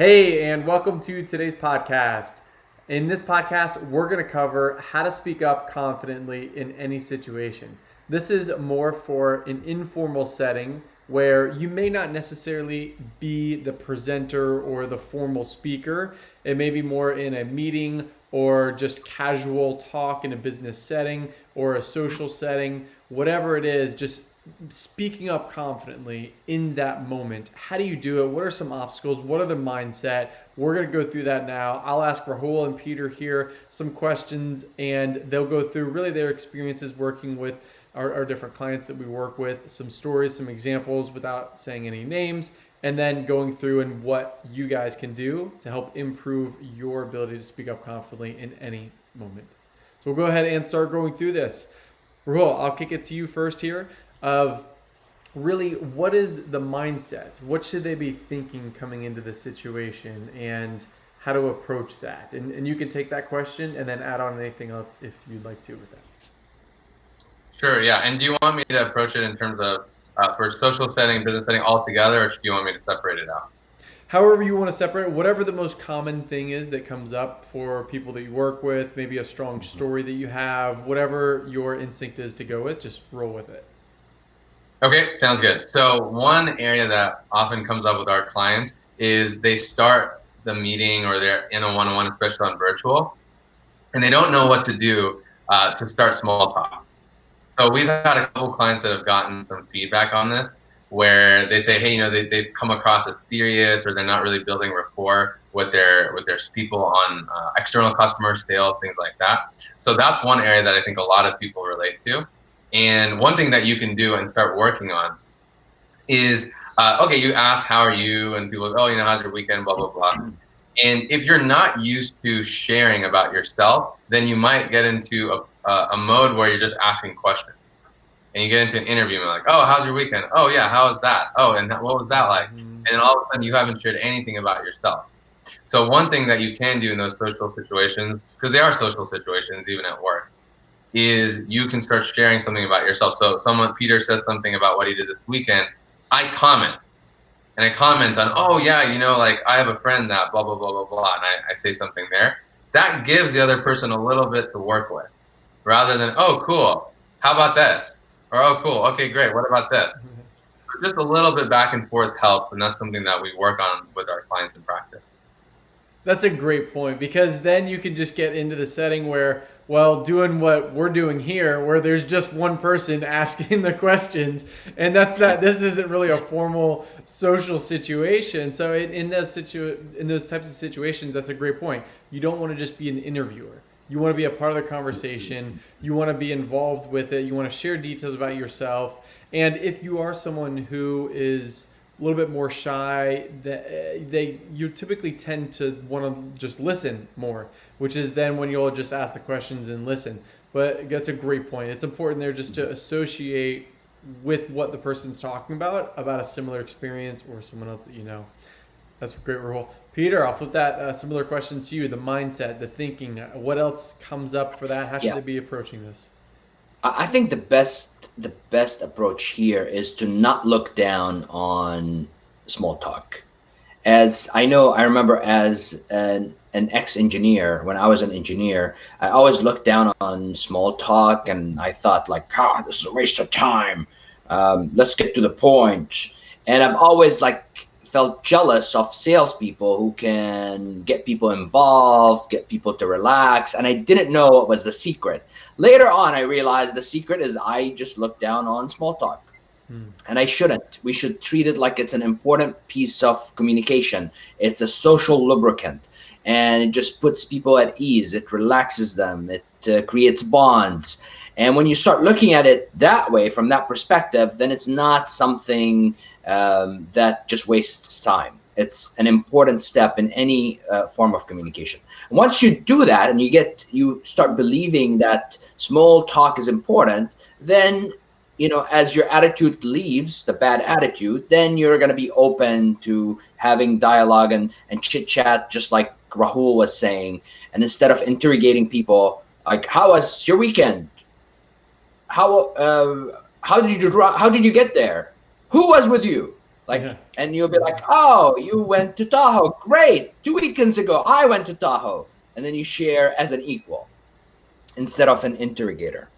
Hey, and welcome to today's podcast. In this podcast, we're going to cover how to speak up confidently in any situation. This is more for an informal setting where you may not necessarily be the presenter or the formal speaker. It may be more in a meeting or just casual talk in a business setting or a social setting, whatever it is, just speaking up confidently in that moment. How do you do it? What are some obstacles? What are the mindset? We're going to go through that now. I'll ask Rahul and Peter here some questions, and they'll go through really their experiences working with our different clients that we work with, some stories, some examples without saying any names, and then going through and what you guys can do to help improve your ability to speak up confidently in any moment. So we'll go ahead and start going through this. Rahul, I'll kick it to you first here of really what is the mindset? What should they be thinking coming into the situation and how to approach that? And you can take that question and then add on anything else if you'd like to with that. Sure, yeah. And do you want me to approach it in terms of for social setting, business setting all together, or do you want me to separate it out? However you want to separate, whatever the most common thing is that comes up for people that you work with, maybe a strong story that you have, whatever your instinct is to go with, just roll with it. Okay, sounds good. So one area that often comes up with our clients is they start the meeting or they're in a one-on-one, especially on virtual, and they don't know what to do to start small talk. So we've had a couple clients that have gotten some feedback on this where they say, hey, they've come across as serious or they're not really building rapport with their people on external customer sales, things like that. So that's one area that I think a lot of people relate to. And one thing that you can do and start working on is, okay, you ask, how are you? And people, oh, how's your weekend, blah, blah, blah. And if you're not used to sharing about yourself, then you might get into a mode where you're just asking questions. And you get into an interview and like, oh, how's your weekend? Oh, yeah, how was that? Oh, and what was that like? And then all of a sudden you haven't shared anything about yourself. So one thing that you can do in those social situations, because they are social situations, even at work, is you can start sharing something about yourself. So Peter says something about what he did this weekend. I comment. And I comment on, oh, yeah, like I have a friend that blah, blah, blah, blah, blah. And I say something there. That gives the other person a little bit to work with rather than, oh, cool. How about this? Or, oh, cool. Okay, great. What about this? So just a little bit back and forth helps. And that's something that we work on with our clients in practice. That's a great point because then you can just get into the setting where, well, doing what we're doing here, where there's just one person asking the questions, and that's that. This isn't really a formal social situation. So in those types of situations, that's a great point. You don't want to just be an interviewer. You want to be a part of the conversation. You want to be involved with it. You want to share details about yourself. And if you are someone who is a little bit more shy, you typically tend to want to just listen more, which is then when you'll just ask the questions and listen. But that's a great point. It's important there just to associate with what the person's talking about a similar experience or someone else that you know. That's a great rule. Peter, I'll flip that similar question to you. The mindset, the thinking, what else comes up for that? How should they be approaching this? I think the best approach here is to not look down on small talk. As I remember as an ex-engineer, when I was an engineer, I always looked down on small talk, and I thought like, this is a waste of time. Let's get to the point. And I've always felt jealous of salespeople who can get people involved, get people to relax, and I didn't know what was the secret. Later on, I realized the secret is I just look down on small talk. And I shouldn't. We should treat it like it's an important piece of communication. It's a social lubricant, and it just puts people at ease. It relaxes them. It creates bonds. And when you start looking at it that way, from that perspective, then it's not something that just wastes time. It's an important step in any form of communication. Once you do that and you start believing that small talk is important, then as your attitude leaves, the bad attitude, then you're going to be open to having dialogue and chit chat, just like Rahul was saying. And instead of interrogating people like, how was your weekend? How did you get there? Who was with you? Like, and you'll be like, oh, you went to Tahoe. Great. 2 weekends ago, I went to Tahoe. And then you share as an equal instead of an interrogator.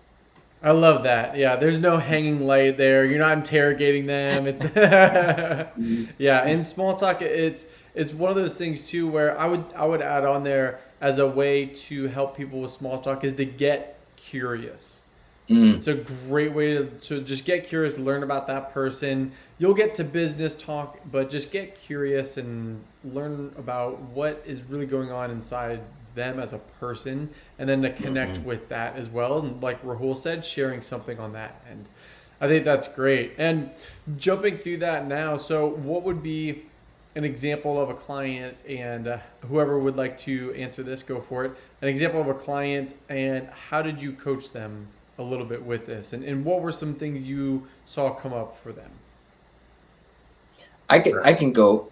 I love that. Yeah, there's no hanging light there. You're not interrogating them. It's yeah, in small talk, it's one of those things too where I would add on there as a way to help people with small talk is to get curious. It's a great way to just get curious, learn about that person. You'll get to business talk, but just get curious and learn about what is really going on inside them as a person, and then to connect with that as well. And like Rahul said, sharing something on that end. I think that's great. And jumping through that now, so what would be an example of a client, and whoever would like to answer this, go for it. An example of a client, and how did you coach them a little bit with this, and what were some things you saw come up for them? I can go.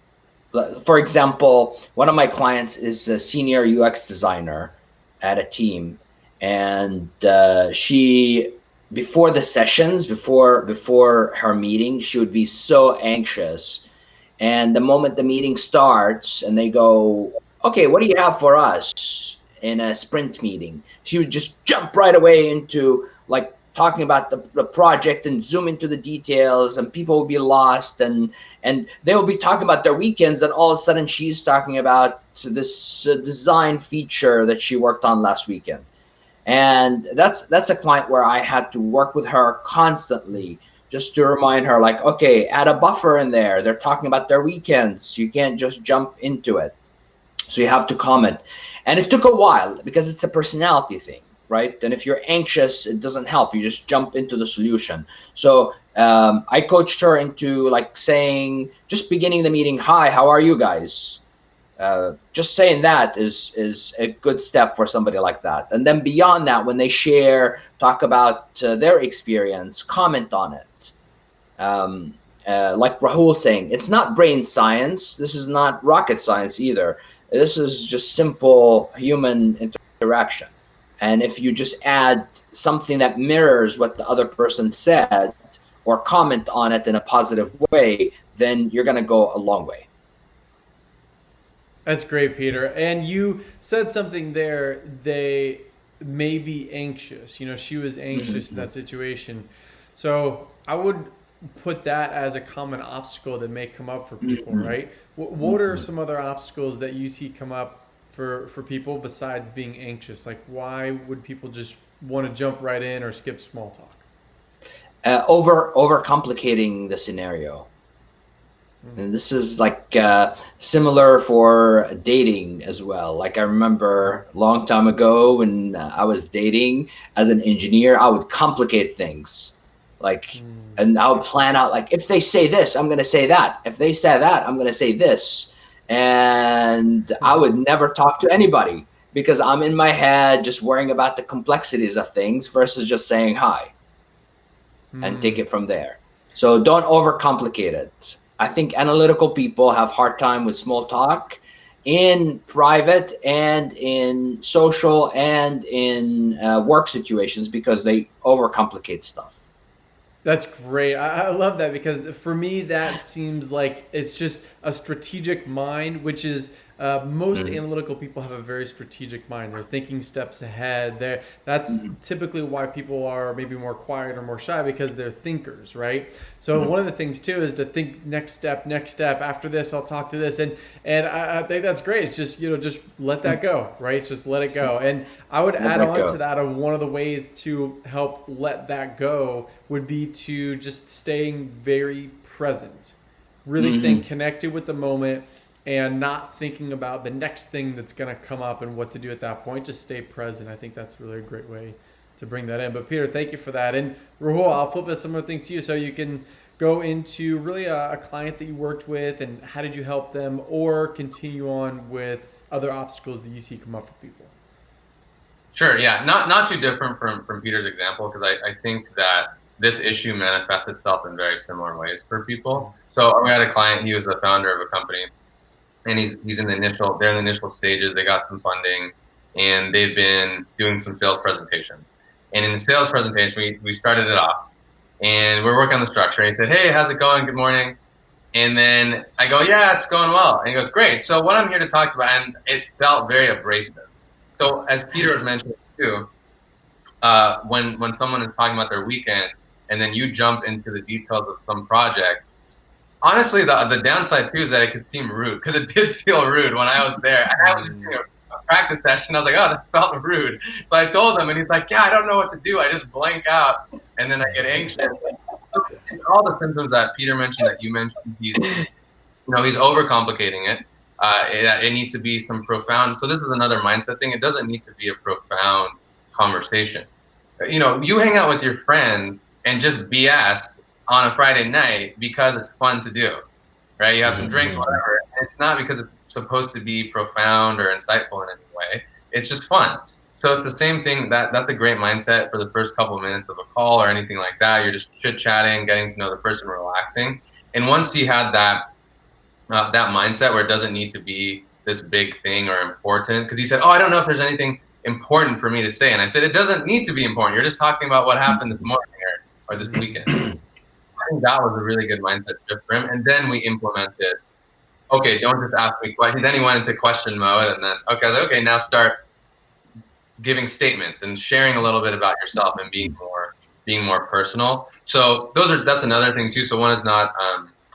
For example, one of my clients is a senior UX designer at a team, and she, before the sessions, before her meeting, she would be so anxious. And the moment the meeting starts and they go, okay, what do you have for us in a sprint meeting? She would just jump right away into like talking about the project and zoom into the details, and people will be lost, and they will be talking about their weekends, and all of a sudden she's talking about this design feature that she worked on last weekend. And that's a client where I had to work with her constantly just to remind her, like, okay, add a buffer in there. They're talking about their weekends. You can't just jump into it. So you have to comment. And it took a while because it's a personality thing, right? And if you're anxious, it doesn't help. You just jump into the solution. So I coached her into like saying, just beginning the meeting, hi, how are you guys? Just saying that is a good step for somebody like that. And then beyond that, when they share, talk about their experience, comment on it. Like Rahul saying, it's not brain science. This is not rocket science either. This is just simple human interaction. And if you just add something that mirrors what the other person said or comment on it in a positive way, then you're going to go a long way. That's great, Peter. And you said something there. They may be anxious. You know, she was anxious in that situation. So I would put that as a common obstacle that may come up for people, right? What are some other obstacles that you see come up for people besides being anxious? Like, why would people just want to jump right in or skip small talk? Over complicating the scenario. And this is like similar for dating as well. Like I remember a long time ago when I was dating as an engineer, I would complicate things. Like, and I would plan out, like, if they say this, I'm going to say that. If they say that, I'm going to say this. And I would never talk to anybody because I'm in my head just worrying about the complexities of things versus just saying hi and take it from there. So don't overcomplicate it. I think analytical people have hard time with small talk in private and in social and in work situations because they overcomplicate stuff. That's great. I love that because for me, that seems like it's just a strategic mind, which is most analytical people have a very strategic mind. They're thinking steps ahead. That's typically why people are maybe more quiet or more shy because they're thinkers, right? So one of the things too is to think next step. After this, I'll talk to this, and I think that's great. It's just just let that go, right? It's just let it go. And I would add on to that of one of the ways to help let that go would be to just staying very present, really staying connected with the moment and not thinking about the next thing that's going to come up and what to do at that point. Just stay present. I think that's really a great way to bring that in. But Peter, thank you for that. And Rahul, I'll flip a similar thing to you so you can go into really a client that you worked with and how did you help them, or continue on with other obstacles that you see come up for people. Sure, yeah. Not too different from Peter's example, because I think that this issue manifests itself in very similar ways for people. So we had a client, he was a founder of a company, and they're in the initial stages. They got some funding, and they've been doing some sales presentations. And in the sales presentation, we started it off, and we're working on the structure. And he said, "Hey, how's it going? Good morning." And then I go, yeah, it's going well. And he goes, great. So what I'm here to talk about, and it felt very abrasive. So as Peter was mentioning too, when someone is talking about their weekend and then you jump into the details of some project, honestly, the downside too is that it could seem rude, because it did feel rude when I was there. And I was just doing a practice session. I was like, oh, that felt rude. So I told him, and he's like, yeah, I don't know what to do. I just blank out, and then I get anxious. So it's all the symptoms that Peter mentioned, that you mentioned. He's overcomplicating it. It needs to be some profound. So this is another mindset thing. It doesn't need to be a profound conversation. You hang out with your friends and just BS on a Friday night because it's fun to do, right? You have some drinks, whatever. And it's not because it's supposed to be profound or insightful in any way. It's just fun. So it's the same thing. That's a great mindset for the first couple of minutes of a call or anything like that. You're just chit-chatting, getting to know the person, relaxing. And once you had that mindset where it doesn't need to be this big thing or important, because he said, oh, I don't know if there's anything important for me to say. And I said, it doesn't need to be important. You're just talking about what happened this morning or this weekend. I think that was a really good mindset shift for him. And then we implemented, okay, don't just ask me questions. Then he went into question mode, and then, okay, I was like, okay, now start giving statements and sharing a little bit about yourself and being more personal. So that's another thing too. So one is not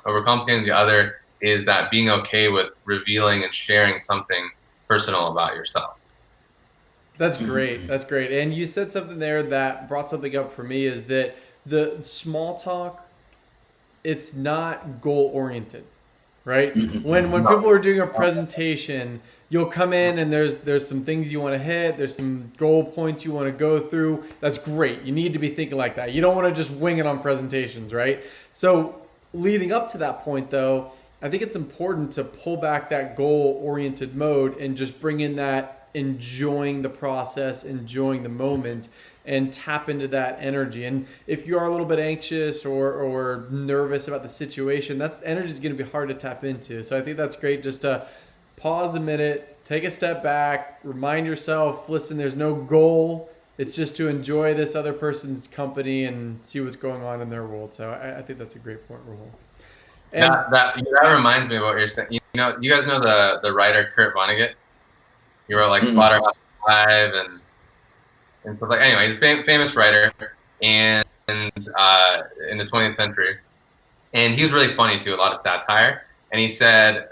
overcomplicating. The other is that being okay with revealing and sharing something personal about yourself. That's great. That's great. And you said something there that brought something up for me, is that the small talk, it's not goal oriented, right? When people are doing a presentation, you'll come in and there's some things you want to hit, there's some goal points you want to go through. That's great. You need to be thinking like that. You don't want to just wing it on presentations, right? So leading up to that point though, I think it's important to pull back that goal oriented mode and just bring in that enjoying the process, enjoying the moment, and tap into that energy. And if you are a little bit anxious or nervous about the situation, that energy is going to be hard to tap into. So I think that's great, just to pause a minute, take a step back, remind yourself, listen, there's no goal. It's just to enjoy this other person's company and see what's going on in their world. So I think that's a great point, Rahul. And that reminds me of what you're saying. You guys know the writer Kurt Vonnegut? He wrote like Slaughterhouse Five and stuff like. Anyway, he's a famous writer and in the 20th century, and he was really funny too. A lot of satire, and he said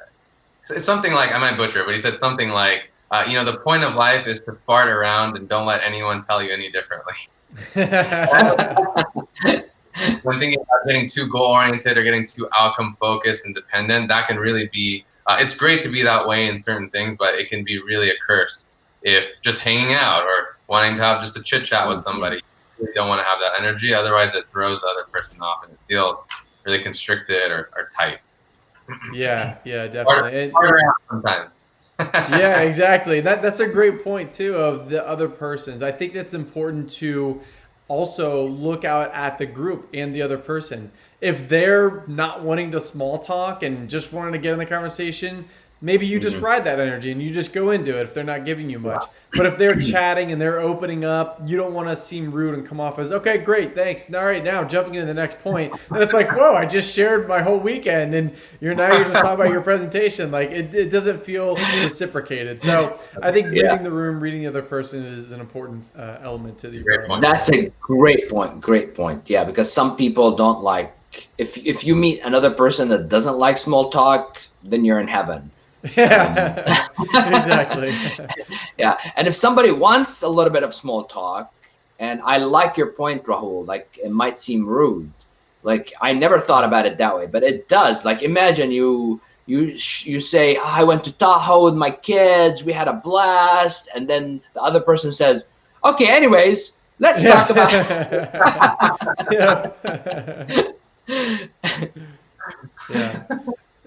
something like, I might butcher it, but he said something like, the point of life is to fart around and don't let anyone tell you any differently. When thinking about getting too goal-oriented or getting too outcome-focused and dependent, that can really be, it's great to be that way in certain things, but it can be really a curse if just hanging out or wanting to have just a chit-chat with somebody, you don't want to have that energy. Otherwise, it throws the other person off and it feels really constricted or tight. Yeah, definitely. Harder sometimes. Yeah, exactly. That's a great point too, of the other persons. I think that's important to also look out at the group and the other person. If they're not wanting to small talk and just wanting to get in the conversation, maybe you just ride that energy and you just go into it if they're not giving you much. But if they're chatting and they're opening up, you don't want to seem rude and come off as, okay, great, thanks. All right, now jumping into the next point. And it's like, whoa, I just shared my whole weekend and you're just talking about your presentation. Like it doesn't feel reciprocated. So I think reading the room, reading the other person is an important element to the point. That's a great point. Great point. Yeah, because some people don't like, if you meet another person that doesn't like small talk, then you're in heaven. Yeah, exactly. Yeah, and if somebody wants a little bit of small talk, and I like your point, Rahul, like it might seem rude. Like I never thought about it that way, but it does. Like imagine you say, I went to Tahoe with my kids, we had a blast, and then the other person says, okay, anyways, let's talk about yeah.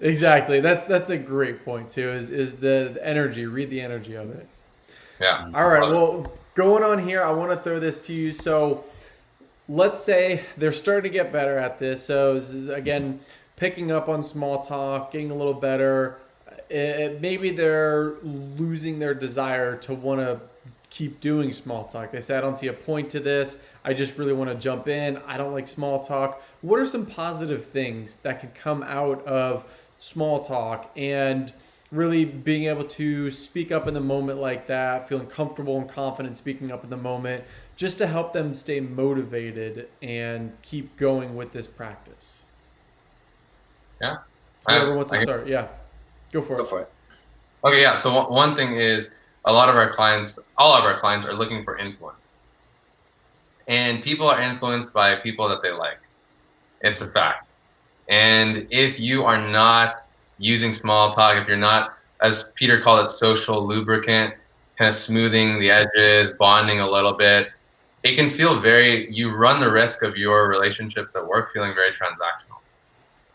Exactly. That's a great point too. Is the energy? Read the energy of it. Yeah. All right. Well, going on here, I want to throw this to you. So, let's say they're starting to get better at this. So, this is again picking up on small talk, getting a little better. Maybe they're losing their desire to want to keep doing small talk. They say, I don't see a point to this. I just really want to jump in. I don't like small talk. What are some positive things that could come out of small talk and really being able to speak up in the moment like that, feeling comfortable and confident speaking up in the moment, just to help them stay motivated and keep going with this practice? Yeah. Whoever wants to start, yeah. Go for it. Okay, yeah. So one thing is all of our clients are looking for influence. And people are influenced by people that they like. It's a fact. And if you are not using small talk, if you're not, as Peter called it, social lubricant, kind of smoothing the edges, bonding a little bit, it can feel you run the risk of your relationships at work feeling very transactional.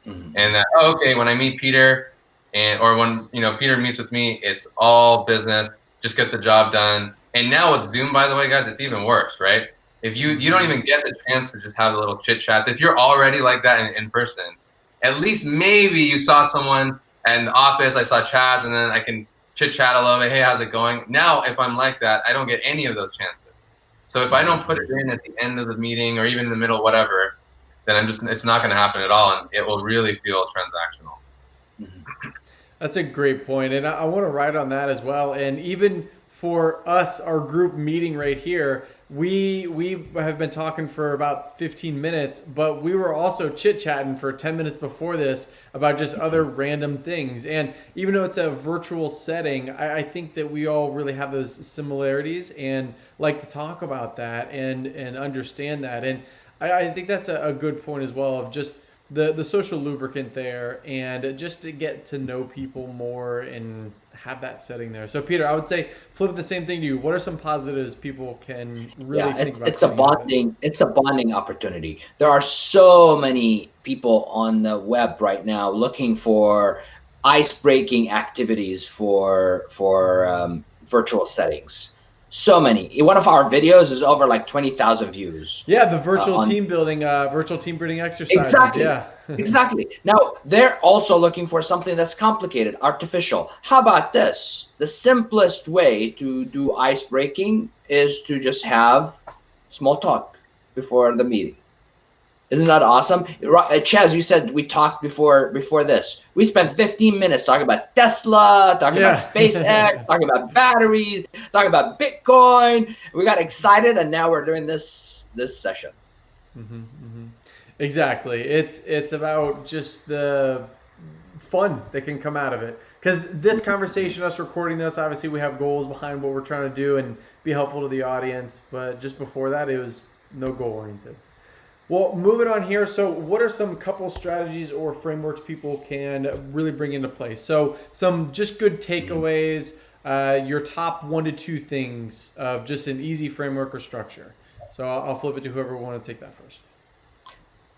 Mm-hmm. And that, okay, when I meet Peter or when, Peter meets with me, it's all business, just get the job done. And now with Zoom, by the way, guys, it's even worse, right? If you don't even get the chance to just have a little chit chats, if you're already like that in person, at least maybe you saw someone in the office, I saw Chaz, and then I can chit chat a little bit. Hey, how's it going? Now, if I'm like that, I don't get any of those chances. So if I don't put it in at the end of the meeting or even in the middle, whatever, then it's not going to happen at all, and it will really feel transactional. That's a great point, and I want to write on that as well. And even for us, our group meeting right here, we have been talking for about 15 minutes, but we were also chit-chatting for 10 minutes before this about just other random things. And even though it's a virtual setting, I think that we all really have those similarities and like to talk about that and understand that. And I think that's a good point as well, of just the social lubricant there, and just to get to know people more and have that setting there. So Peter, I would say flip the same thing to you. What are some positives people can really think about? It's a bonding opportunity. There are so many people on the web right now looking for ice-breaking activities for virtual settings. So many. One of our videos is over like 20,000 views. Yeah, the virtual team building exercises. Exactly. Yeah. Exactly. Now, they're also looking for something that's complicated, artificial. How about this? The simplest way to do ice breaking is to just have small talk before the meeting. Isn't that awesome? Chaz, you said we talked before this. We spent 15 minutes talking about Tesla, talking about SpaceX, talking about batteries, talking about Bitcoin. We got excited, and now we're doing this session. Mm-hmm, mm-hmm. Exactly. It's about just the fun that can come out of it. Because this conversation, us recording this, obviously we have goals behind what we're trying to do and be helpful to the audience. But just before that, it was no goal oriented. Well, moving on here. So what are some couple strategies or frameworks people can really bring into place? So some just good takeaways, your top 1 to 2 things of just an easy framework or structure. So I'll flip it to whoever want to take that first.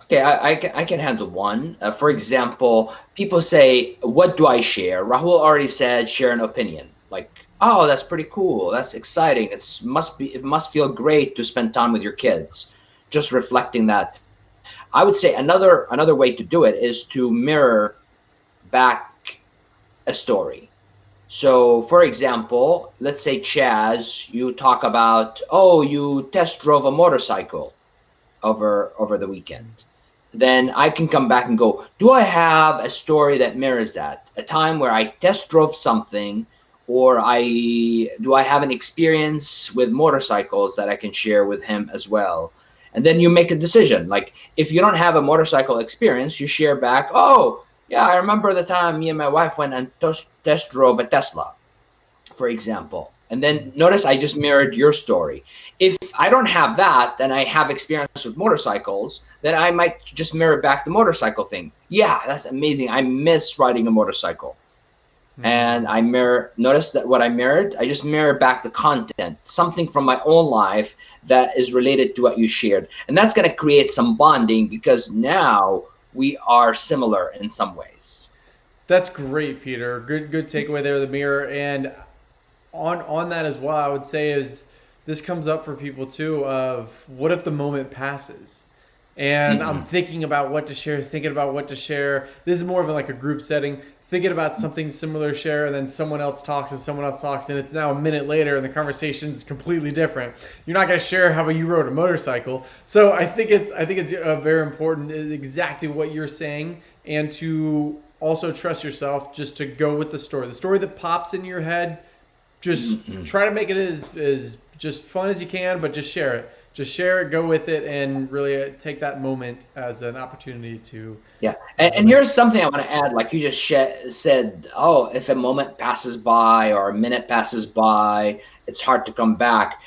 Okay, I can handle one. For example, people say, what do I share? Rahul already said share an opinion. Like, oh, that's pretty cool. That's exciting. It must feel great to spend time with your kids. Just reflecting that. I would say another way to do it is to mirror back a story. So for example, let's say Chaz, you talk about, oh, you test drove a motorcycle over the weekend. Then I can come back and go, do I have a story that mirrors that? A time where I test drove something, or do I have an experience with motorcycles that I can share with him as well? And then you make a decision. Like if you don't have a motorcycle experience, you share back, oh, yeah, I remember the time me and my wife went and test drove a Tesla, for example. And then notice I just mirrored your story. If I don't have that, then I have experience with motorcycles, then I might just mirror back the motorcycle thing. Yeah, that's amazing. I miss riding a motorcycle. And I notice that what I mirrored, I just mirror back the content, something from my own life that is related to what you shared. And that's going to create some bonding because now we are similar in some ways. That's great, Peter. Good takeaway there, the mirror. And on that as well, I would say is this comes up for people too of what if the moment passes? And I'm thinking about what to share, thinking about what to share. This is more of like a group setting, thinking about something similar to share, and then someone else talks and someone else talks, and it's now a minute later and the conversation is completely different. You're not going to share how you rode a motorcycle. So I think it's very important, exactly what you're saying, and to also trust yourself just to go with the story that pops in your head. Just try to make it as just fun as you can, but just share it. Just share it, go with it, and really take that moment as an opportunity to. Yeah, and here's something I want to add. Like you just said, oh, if a moment passes by or a minute passes by, it's hard to come back.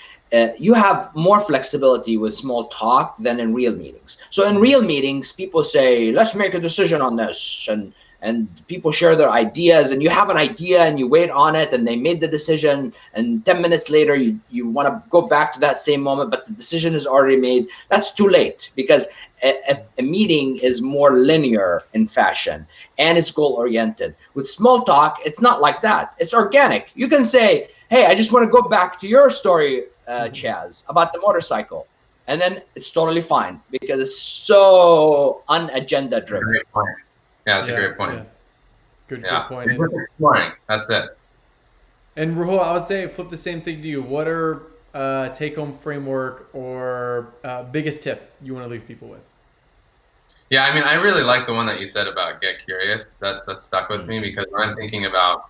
You have more flexibility with small talk than in real meetings. So in real meetings, people say, let's make a decision on this, and people share their ideas, and you have an idea and you wait on it, and they made the decision, and 10 minutes later you want to go back to that same moment, but the decision is already made. That's too late, because a meeting is more linear in fashion, and it's goal oriented. With small talk, it's not like that. It's organic. You can say, hey, I just want to go back to your story, Chaz, about the motorcycle, and then it's totally fine, because it's so unagenda driven. Great point. Yeah, that's a great point. Yeah. Good point. It's just exploring. That's it. And Rahul, I would say flip the same thing to you. What are take-home framework or biggest tip you want to leave people with? Yeah, I mean, I really like the one that you said about get curious. That stuck with me, because when I'm thinking about,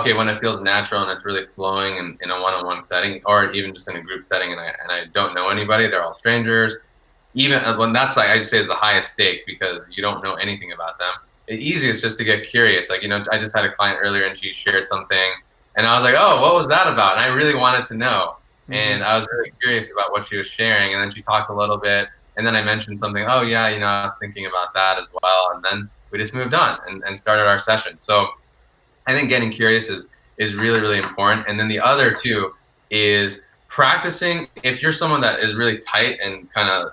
okay, when it feels natural and it's really flowing in a one-on-one setting, or even just in a group setting, and I don't know anybody, they're all strangers. Even when that's like, I say is the highest stake, because you don't know anything about them. The easiest just to get curious. Like, I just had a client earlier and she shared something and I was like, oh, what was that about? And I really wanted to know. And I was really curious about what she was sharing. And then she talked a little bit, and then I mentioned something, oh yeah, I was thinking about that as well. And then we just moved on and started our session. So I think getting curious is really, really important. And then the other two is practicing. If you're someone that is really tight and kind of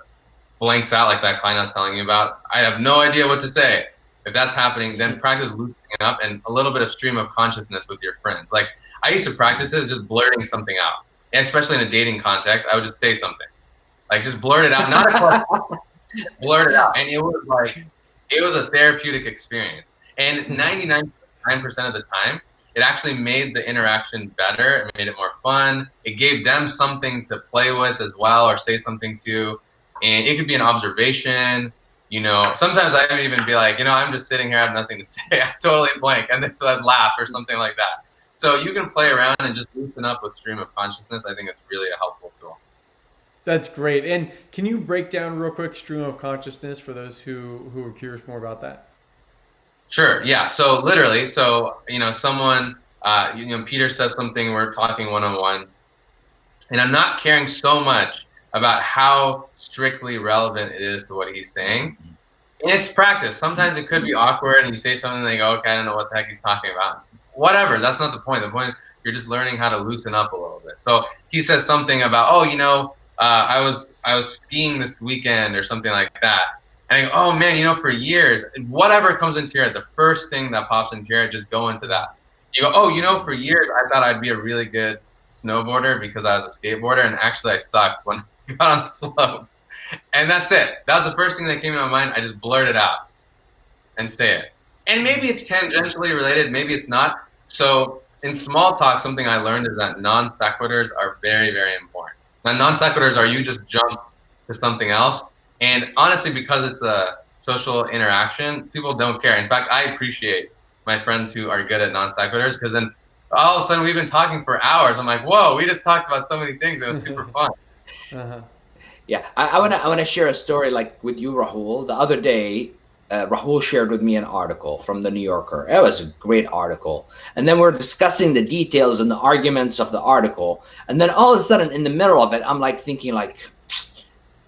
blanks out, like that client I was telling you about, I have no idea what to say. If that's happening, then practice loosening up and a little bit of stream of consciousness with your friends. Like, I used to practice this, just blurting something out. And especially in a dating context, I would just say something. Like, just blurt it out. Not a question, blurt it out. And it was a therapeutic experience. And 99% of the time, it actually made the interaction better. It made it more fun. It gave them something to play with as well, or say something to. And it could be an observation, sometimes I would even be like, I'm just sitting here, I have nothing to say. I totally blank. And then I'd laugh or something like that. So you can play around and just loosen up with stream of consciousness. I think it's really a helpful tool. That's great. And can you break down real quick stream of consciousness for those who are curious more about that? Sure. Yeah. So literally, someone, Peter says something, we're talking one-on-one, and I'm not caring so much about how strictly relevant it is to what he's saying. And it's practice. Sometimes it could be awkward and you say something and they go, okay, I don't know what the heck he's talking about. Whatever, that's not the point. The point is you're just learning how to loosen up a little bit. So he says something about, I was skiing this weekend or something like that. And I go, oh man, for years, whatever comes into your head, the first thing that pops into your head, just go into that. You go, oh, for years I thought I'd be a really good snowboarder because I was a skateboarder, and actually I sucked when I got on the slopes. And that's it. That was the first thing that came to my mind. I just blurted out and say it. And maybe it's tangentially related, maybe it's not. So in small talk, something I learned is that non sequiturs are very, very important. Now, non sequiturs are you just jump to something else. And honestly, because it's a social interaction, people don't care. In fact, I appreciate my friends who are good at non sequiturs, because then all of a sudden we've been talking for hours. I'm like, whoa, we just talked about so many things. It was super fun. Yeah, I wanna share a story like with you, Rahul. The other day, Rahul shared with me an article from the New Yorker. It was a great article. And then we're discussing the details and the arguments of the article. And then all of a sudden, in the middle of it, I'm like thinking like,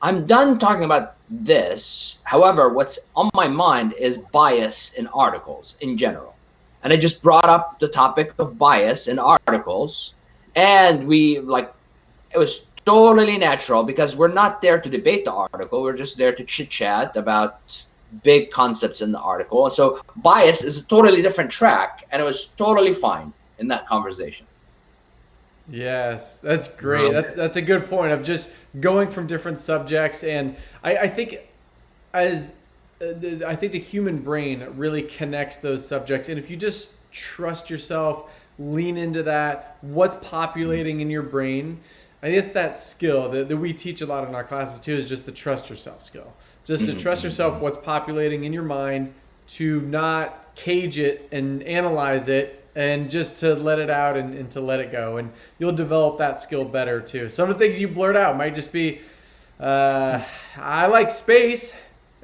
I'm done talking about this. However, what's on my mind is bias in articles in general. And I just brought up the topic of bias in articles. And it was totally natural, because we're not there to debate the article. We're just there to chit chat about big concepts in the article. And so bias is a totally different track, and it was totally fine in that conversation. Yes, that's great. That's a good point of just going from different subjects. And I think as I think the human brain really connects those subjects. And if you just trust yourself, lean into that, what's populating in your brain, I think it's that skill that we teach a lot in our classes too, is just the trust yourself skill. Just to trust yourself, what's populating in your mind, to not cage it and analyze it, and just to let it out and to let it go. And you'll develop that skill better too. Some of the things you blurt out might just be, I like space.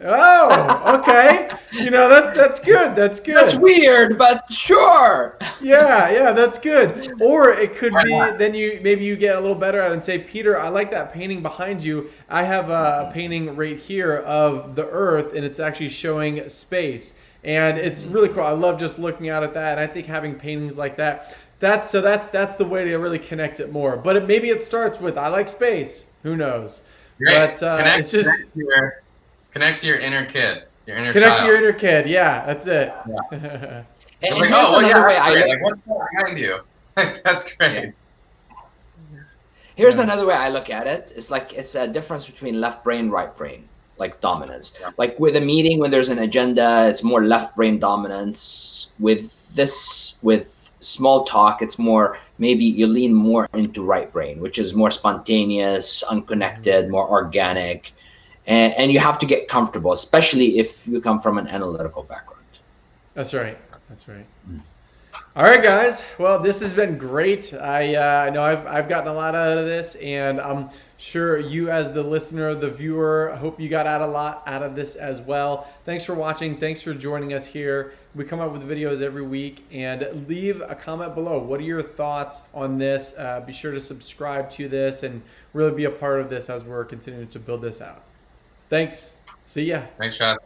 Oh, okay. That's good. That's good. That's weird, but sure. Yeah, that's good. Or it could be then maybe you get a little better at it and say, Peter, I like that painting behind you. I have a painting right here of the Earth, and it's actually showing space, and it's really cool. I love just looking out at that, and I think having paintings like that, that's the way to really connect it more. But maybe it starts with I like space. Who knows? Great. But it's just. Connect to your inner kid, your inner Connect child. to your inner kid. Yeah, that's it. Yeah. And Like, here's another way I like, what's behind you? That's great. Here's another way I look at it. It's like it's a difference between left brain, right brain, like dominance. Yeah. Like with a meeting, when there's an agenda, it's more left brain dominance. With small talk, it's more, maybe you lean more into right brain, which is more spontaneous, unconnected, more organic. And you have to get comfortable, especially if you come from an analytical background. That's right. All right, guys. Well, this has been great. I know I've gotten a lot out of this, and I'm sure you, as the listener, the viewer, I hope you got a lot out of this as well. Thanks for watching. Thanks for joining us here. We come up with videos every week, and leave a comment below. What are your thoughts on this? Be sure to subscribe to this and really be a part of this as we're continuing to build this out. Thanks. See ya. Thanks, Chad.